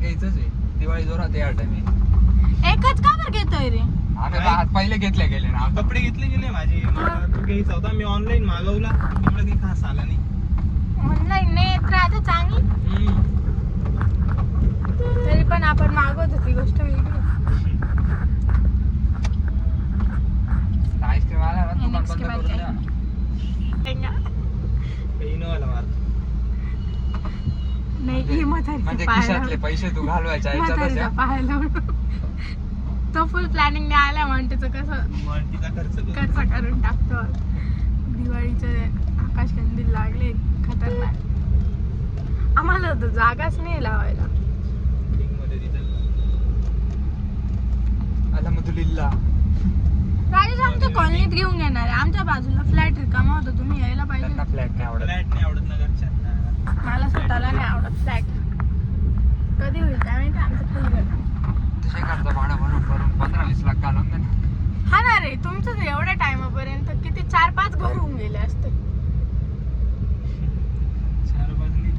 घ्यायचंच आहे. दिवाळी जोरात या टाइम एकच का बरं घेतोय रे? आम्ही पहिले घेतले गेले ना. कपडे घेतले गेले माझे. तो घ्यायचा होता, मी ऑनलाईन मागवला, एवढं काही खास आला नाही. ऑनलाईन नाही तर आता चांगली, तरी पण आपण मागवत होती गोष्ट वेगळी. आईस्क्रीम आला ना दुकान NX बंद के बाद करून काय? द्या. काही न आला मार. नाही ही म्हातारीचा म्हणजे पाहायला खिशातले पैसे तू घालवायच्या म्हातारीचा याच्यातच पाहायला तो फुल प्लॅनिंग नाही आला म्हणतेचं कसं तिचा खर्च कर. खर्च करून टाकतो. दिवाळीचे आकाश कंदील लागले खतरनाक. आम्हाला तर जागाच नाही लावायला. मध्ये तिथं अल्हम्दुलिल्लाह. राजेश आमच्या कॉलनीत घेऊन येणार आहे. आमच्या बाजूला फ्लॅट रिकामा होता, तुम्ही यायला पाहिजे. त्यांना फ्लॅट नाही आवडत. फ्लॅट नाही आवडत ना घरच्यांना. मला स्वतःला नाही आवडत फ्लॅट. कधी होईल काय माहिती आमचं फुल घर. तुझ्या घरचं भाडं भरून भरून 15-20 लाख घालून दे ना. हा ना रे, तुमचं तर एवढ्या टाइमापर्यंत किती 4-5 घर होऊन गेले असते. 4 बाजूनी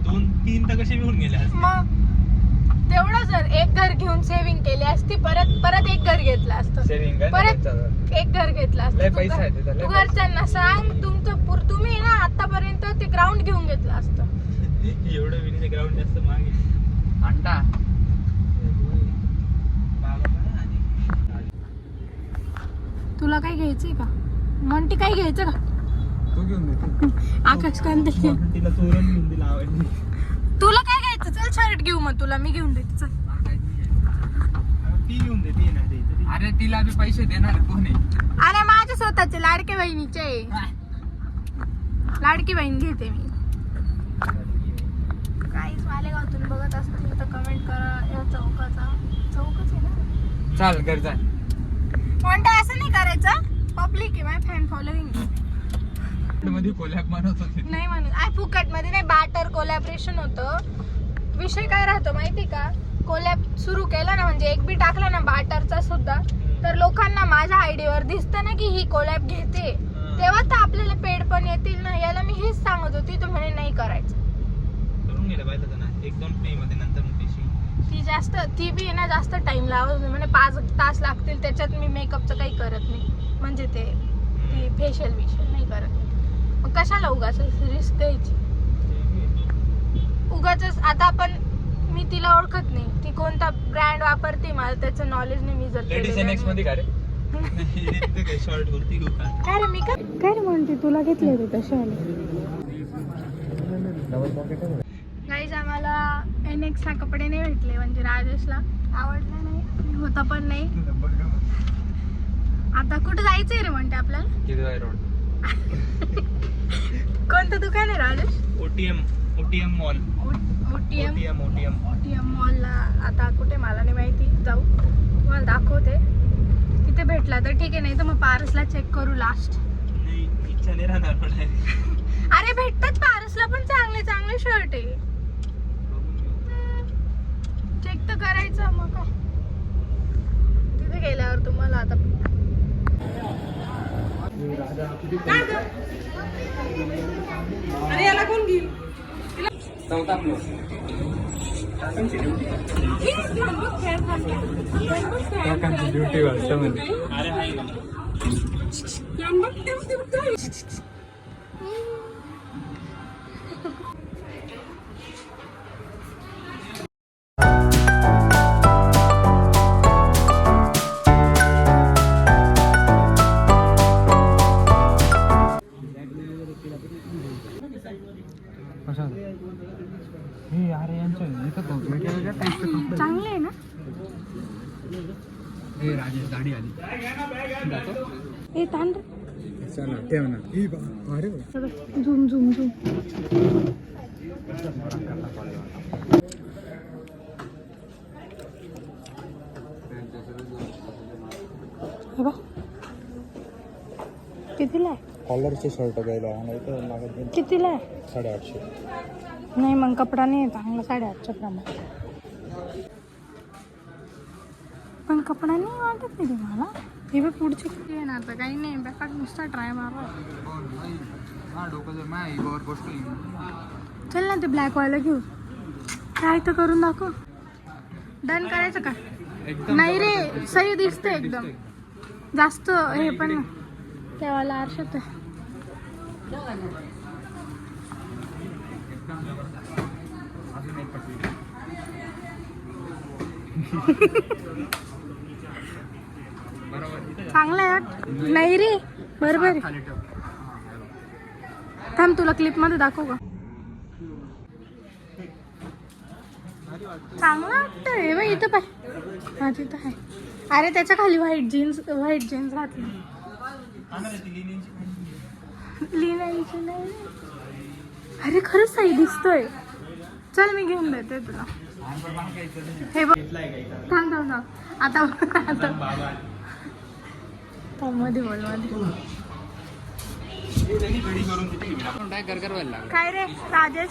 2-3 तर कसे मिळून गेले असते. मग तेवढं जर एक घर घेऊन सेव्हिंग केली असती, परत एक घर घेतलं असतं, Saving काय परत त्याचं? एक घर घेतलं लय असतं. पैसा आहे तिथं, लय तू पैसा. घरच्यांना सांग तुम्ही ना आतापर्यंत ते ग्राउंड घेऊन घेतलं असतं. एवढं विनीचे ग्राउंड जास्त मागे. अंडा तुला काय घ्यायचंय का म्हणती? काय घ्यायचं का? तू घेऊन दे. आकाश कंदील. तिला चोरण घेऊन दिला आवडली. तुला काय घ्यायचं? चल शर्ट घेऊ, मग तुला मी घेऊन देते. चल. ती घेऊन देते ना ते तरी. अरे तिला बी पैसे देणार कोणी? अरे माझ्या स्वतःचे लाडके बहिणीचे. लाडकी बहीण घेते मी. काहीच मालेगावातून बघत असतील तर कमेंट करा. या चौकच आहे ना. चाल घर जा. म्हणता असं नाही करायचं. पब्लिक आहे, माय फॅन फॉलोइंग मध्ये कोलॅब बनवत होते. नाही म्हणून फुकट मध्ये नाही, बाटर कोलॅबरेशन होतं. विषय काय राहतो माहिती का? कोलॅब सुरू केला ना, म्हणजे एक बी टाकला ना बाटरचा सुद्धा, तर लोकांना माझ्या आयडीवर दिसतं ना की ही कोलॅब घेते, तेव्हा तर आपल्याला पेड पण येतील ना. याला मी हेच सांगत होती, तो म्हणे नाही करायचं. करून गेलं पाहिजे होतं ना 1-2 फ्री मध्ये, नंतर मग ती बी ना जास्त टाइम लावत होती म्हणे. 5 तास लागतील, त्याच्यात मी मेकअपचं काही करत नाही, म्हणजे ते फेशियल नाही करत. मग कशाला उगाच रिस्क द्यायची? उगाच आता मी तिला ओळखत नाही, ती कोणता ब्रँड वापरते, मला त्याचं नॉलेज नाही. मी जर लेडीज NX मध्ये का रे? शॉर्ट कुर्ती घेऊ का? काय रे, मी काय रे म्हणते, तुला घेतले होते तसे आले. गाईज आम्हाला NX ला कपडे नाही भेटले, म्हणजे राजेशला आवडला नाही, होता पण नाही. आता कुठं जायचंय रे म्हणते आपल्याला? किदवाई रोड. कोणतं दुकान आहे राजेश? OTM mall. OTM मॉलला आता कुठे मला नाही माहिती, जाऊ तुम्हाला दाखवते. तिथे भेटला तर ठीक आहे, नाही तर मग पारसला चेक करू लास्ट. नाही, इच्छा नाही राहणार पण. अरे भेटतात पारसला पण चांगले शर्ट आहे, चेक तर करायचं. मग काय तिथे गेल्यावर तुम्हाला आता अरे याला कोण घेईल? चौथा फ्लोर. काकांची ड्युटी वाजता म्हणजे. अरे हाय ना. चांगले आहे ना? राजेश गाडी आली. ए तांड चला ठेव ना. अरे झूम कितीला आहे? कॉलरचे शर्ट घ्यायला मला इथं लागत नाही. कितीला आहे? 850. नाही मग कपडा नाही चांगला 850 प्रमाणे. पण कपडा नाही वाटत नाही तुम्हाला? हे बघ पुढची किती आहे ना, आता काही नाही, बॅकात नुसता ट्राय मारा. चल ना ते ब्लॅकवाला घेऊ. काय तर करून दाखव. डन करायचं का? नाही रे, सही दिसते एकदम. जास्त हे पण त्यावाला आरशात चांगला आहे. नाही रे बरोबर. थांब तुला क्लिप मध्ये दाखव का. चांगलं वाटतंय बाई. इथं पाय. हा तिथं आहे. अरे त्याच्या खाली व्हाईट जीन्स घातली. लिहिण्याची नाही. अरे खरंच सही दिसतोय. चल मी घेऊन देते तुला. हे बघ. थांब आता मध्ये बोल मध्ये. काय रे राजेश.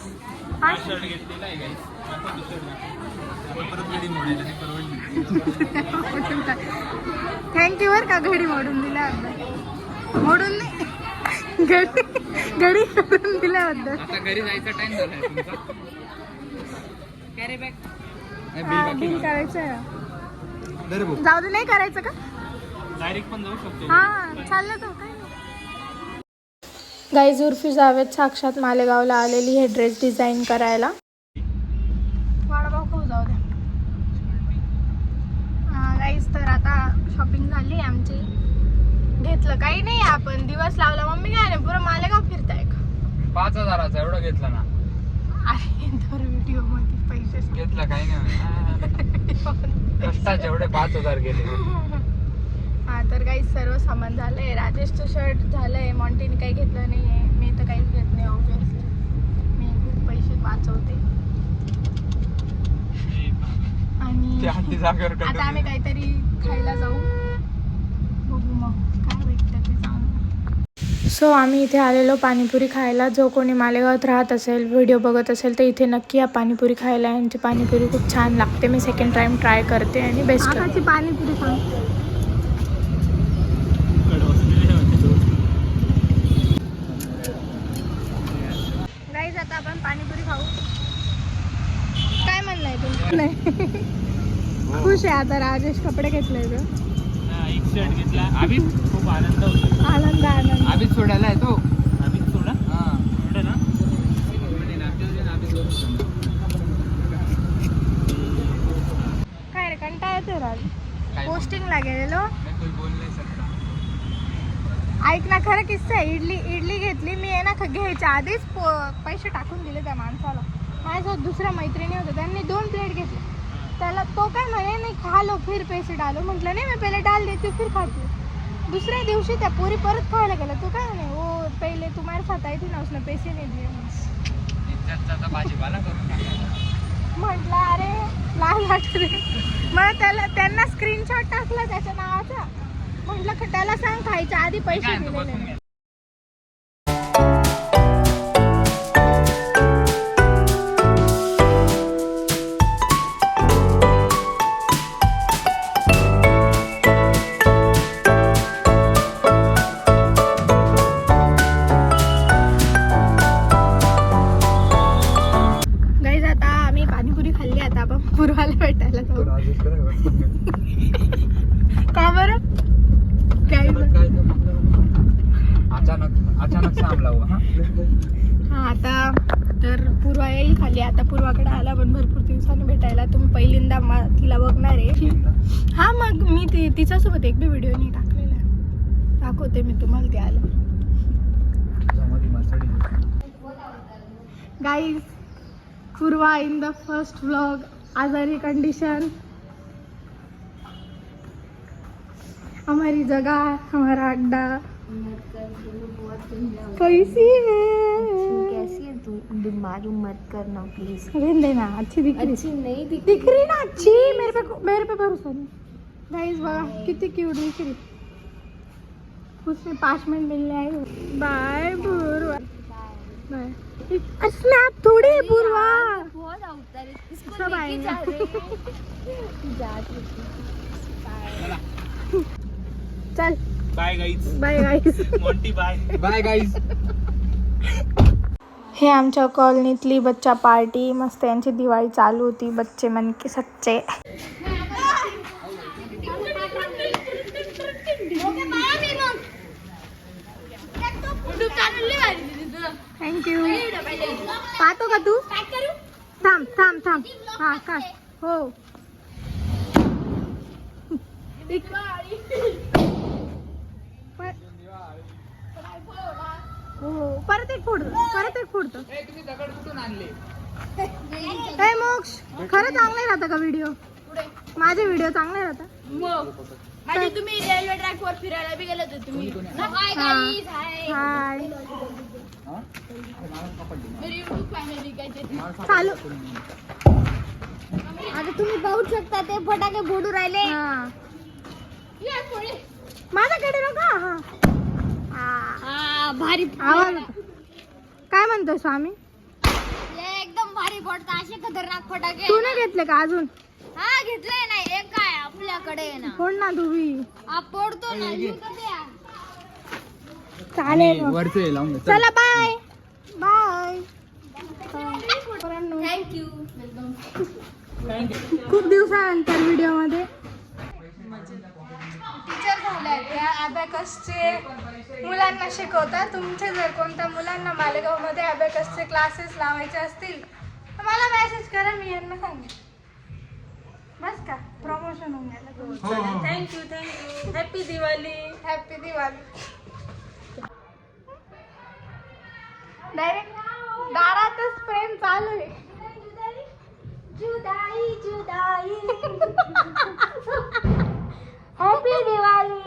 थँक्यू वर का घडी मोडून दिल्या. मोडून नाही, घडी करून दिल्याबद्दल. घरी जायचा टाइम झाला. बिल करायचं. जाऊ दे. नाही करायचं का? डायरेक्ट पण जाऊ शकतो. हा चाललं तर काय. गाईज उर्फी जावेद साक्षात मालेगावला आलेली हे ड्रेस डिझाईन करायला. वाडापाव खाऊ जाऊ द्या. गाईज तर आता शॉपिंग झाली आमची. घेतलं काही नाही आपण. दिवस लावला. मम्मी काय नाही पुरं मालेगाव फिरताय का? 5,000 एवढं घेतलं ना. अरे तर व्हिडिओ मध्ये पैसे घेतलं काही नाही. कष्टाचे एवढे 5,000 गेले. हा तर काही सर्व सामान झालंय. राजेशचं शर्ट झालंय. मॉन्टीने काही घेतलं नाहीये. मी तर काहीच घेत नाही ऑब्विसली. मी खूप पैसे वाचवते. आणि आता आम्ही काहीतरी खायला जाऊ. बघू मग काय भेटतं ते चांगलं. सो आम्ही इथे आलेलो पाणीपुरी खायला. जो कोणी मालेगावात राहत असेल, व्हिडिओ बघत असेल तर इथे नक्की या पाणीपुरी खायला. यांची पाणीपुरी खूप छान लागते. मी सेकंड टाइम ट्राय करते आणि बेस्ट. पाणीपुरी सांग. गाईज आता आपण पाणीपुरी खाऊ. काय म्हणणं आहे तुमचं? नाही खुश आहे आता. राजेश कपडे घेतले एक शर्ट घेतला. आम्ही खूप आनंद होतो. आनंद. आम्ही सोडायला आहे तो. आम्ही सोडा. हा एवढं ना. काय रे कंटाळा येतो राज. पोस्टिंगला गेलेलो. ऐक ना खरं किस्सा आहे. इडली घेतली मी. आहे ना घ्यायच्या आधीच पैसे टाकून दिले त्या माणसाला. माझ्यासोबत दुसऱ्या मैत्रिणी होत्या. त्यांनी 2 प्लेट घेतले. त्याला तो काय म्हणे नाही खा लो फिर पैसे डालो. म्हटलं नाही मी पहिले डाल देती फिर खाती. दुसऱ्या दिवशी त्या पोरी परत खायला गेल्या. तो काय म्हणे वो पहिले तुम्हारे साथ आई थी ना उसने पैसे नाही दिए. भाजीपाला करून म्हटलं अरे लाल वाटले. मग त्यांना स्क्रीनशॉट टाकला त्याच्या नावाचा. म्हटलं त्याला सांग खायच्या आधी पैसे दिलेले. गाईज आता आम्ही पाणीपुरी खाल्ली. आता आपण पूर्वाला भेटायला जाऊ. का बरं? अचानक सामला हुआ. हा आता तर पूर्वा येईल खाली. आता पूर्वाकडे आला पण भरपूर दिवसांनी भेटायला. तुम्ही पहिल्यांदा तिला बघणार आहे. हा मग मी तिच्यासोबत एक बी व्हिडिओ नाही टाकलेला. दाखवते मी तुम्हाला ते आलं. Guys Purva in the first vlog. आजारी कंडीशन. हमारी जगह हमारा अड्डा कैसी है? कैसी है तू? बीमार मत करना प्लीज. रहने ना. अच्छी दिख रही. अच्छी नहीं दिख रही ना. अच्छी. मेरे पे भरोसा नहीं. गाइस बघा किती क्यूट दिख रही. उसने 5 मिनट मिलने आई. बाय पूर्वा. बाय. स्नैप थोड़ी है पूर्वा. बहुत आउटर है. इसको सब लेके आएंगे. जा रहे हैं. जा चल bye guys. Bye guys. Monty bye. Bye guys. हे आमच्या कॉलनीतली बच्चा पार्टी. मस्त यांची दिवाळी चालू होती. बच्चे मन के सच्चे. थँक्यू. पाहतो का तू? थांब थांब थांब. हा का हो. हो परत एक फोडतो. तुम्ही दगड कुठून आणले? ए मोक्ष, खरं चांगले राहतं का व्हिडिओ? माझे व्हिडिओ चांगले राहतात. आणि तुम्ही रेल्वे ट्रॅक वर फिरायला बी गेले होते तुम्ही. हाय. मेरी YouTube फॅमिली काय ते चालू. आता तुम्ही पाहू शकता ते फटाके फोडू राहिले. हा या थोडे माझ्याकडे नका. हा भारी आवाज होता. काय म्हणतोय स्वामी? हे एकदम भारी फोडता असे खतरनाक फटाके. तू नाही घेतले का अजून? हा घेतलंय नाही एक काय आपल्याकडे आहे ना. फोड ना तुम्ही. हा फोडतो ना द्या. चालेल मग. वरचे लावून चला बाय बाय. थँक्यू. खूप दिवसानंतर व्हिडिओ मध्ये टीचर झाल्या त्या अबॅकसचे मुलांना शिकवता. तुमचे जर कोणत्या मुलांना मालेगावमध्ये अबॅकसचे क्लासेस लावायचे असतील तर मला मेसेज करा. मी यांना सांगेन. बस का प्रमोशन होऊन गेलं. Thank you. Happy Diwali. Happy Diwali. Direct दारातच प्रेम चालू आहे. जुदाई जुदाई. हॅपी दिवाळी.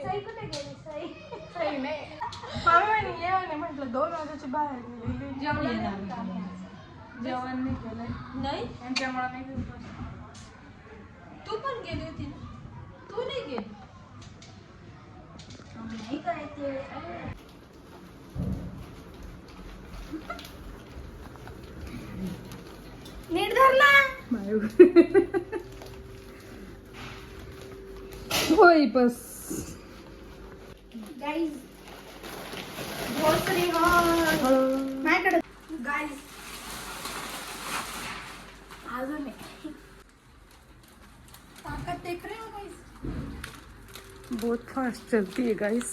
सई कुठे गेली? सई नाही. मामी म्हणे ये म्हणे. म्हटलं 2 वाजाची बाहेर गेली. जेवण नाही केलंय. नाही त्यांच्यामुळे नाही घेऊन. तू पण गेली होती ना. तू नाही गेली. नाही काय ते नीट धरला. होय बस. गाईज भोसरी माझ्याकडे गाईज अजून ताकद देख रहे हो गाइस. बहुत फास्ट चलती है गाइस.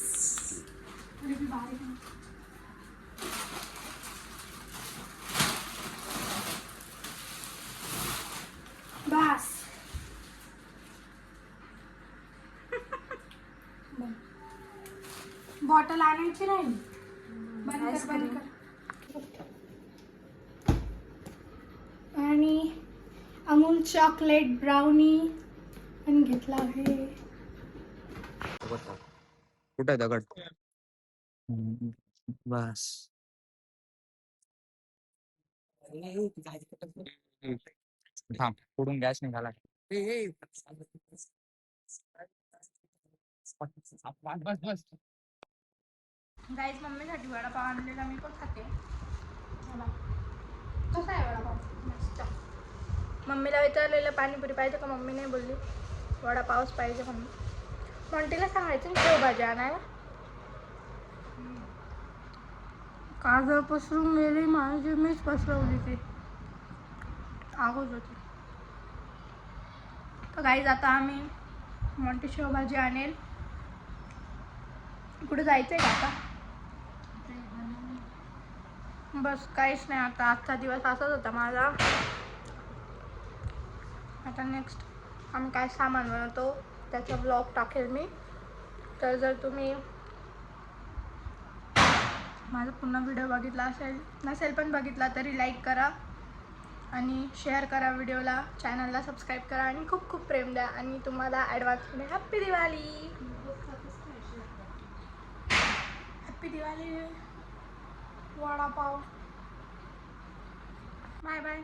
बस बॉटल आणायची राहील. बंद कर. आणि अमूल चॉकलेट ब्राउनी पण घेतला आहे. कुठे दगड? बस. थांब पुढून गॅस निघाला. बस बस. गाईज मम्मीसाठी वडापाव आणलेला. मी पण खाते. कसा आहे वडापाव? मस्त. मम्मीला विचारलेलं पाणीपुरी पाहिजे का? मम्मी नाही बोलली. वडापावच पाहिजे मम्मी. मॉन्टीला सांगायचं ना शेवभाजी आणायला. काजळ पसरून गेली माझी. मीच पसरवली ती. आगोच होती. तर गाईज आता आम्ही मॉन्टी शेवभाजी आणेल. कुठे जायचं आहे का आता? बस काहीच नाही. आता आजचा दिवस असाच होता माझा. आता नेक्स्ट आम्ही काय सामान बनवतो त्याचा ब्लॉग टाकेल मी. तर जर तुम्ही माझा पुन्हा व्हिडिओ बघितला नसेल पण बघितला तरी लाईक करा आणि शेअर करा व्हिडिओला. चॅनलला सबस्क्राईब करा आणि खूप खूप प्रेम द्या. आणि तुम्हाला ॲडव्हान्समध्ये happy Diwali. Happy Diwali. Vada pav. Bye bye.